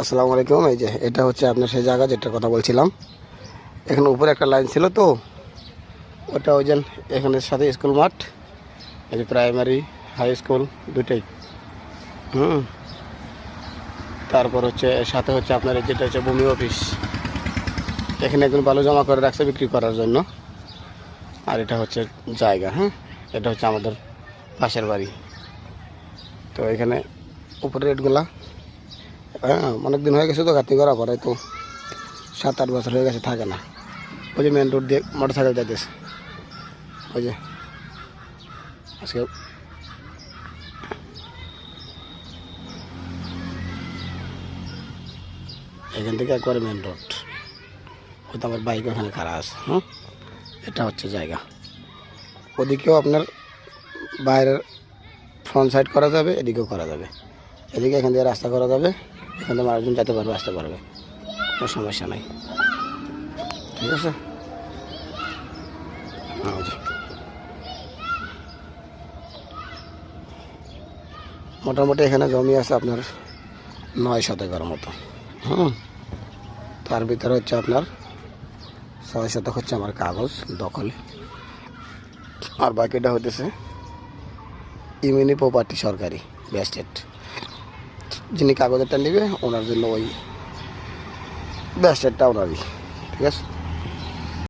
আসসালামু আলাইকুম। এই যে এটা হচ্ছে আপনার সেই জায়গা যেটার কথা বলছিলাম। এখানে উপরে একটা লাইন ছিল তো, ওটা ওই যে এখানের সাথে স্কুল মাঠ, এই যে প্রাইমারি হাই স্কুল দুটাই। তারপর হচ্ছে সাথে হচ্ছে আপনার যেটা হচ্ছে ভূমি অফিস। এখানে একজন বালু জমা করে রাখছে বিক্রি করার জন্য। আর এটা হচ্ছে জায়গা। এটা হচ্ছে আমাদের পাশের বাড়ি। তো এখানে উপরে রেটগুলা অনেক দিন হয়ে গেছে তো গাঁথনি করা পরে, তো 7-8 বছর হয়ে গেছে, থাকে না। ওই যে মেন রোড দিয়ে মোটর সাইকেল যাইতেছে, ওই যে আজকে এখান থেকে একবারে মেন রোড। হয়তো আমার বাইক ওখানে খারাপ আছে। এটা হচ্ছে জায়গা। ওদিকেও আপনার বাইরের ফ্রন্ট সাইড করা যাবে, এদিকেও করা যাবে। এদিকে এখান থেকে রাস্তা করা যাবে, এখান থেকে মানুষজন যেতে পারবে, আসতে পারবে, কোনো সমস্যা নাই। ঠিক আছে। মোটামুটি এখানে জমি আছে আপনার 9 শতকের মতো। তার ভিতরে হচ্ছে আপনার 6 শতক হচ্ছে আমার কাগজ দখলে, আর বাকিটা হতেছে ইউনিয়ন প্রপার্টি, সরকারি ব্যাস্টেট। যিনি কাগজেরটা নেবে ওনার জন্য ওই ব্যাস্টেটটা ওনারই। ঠিক আছে।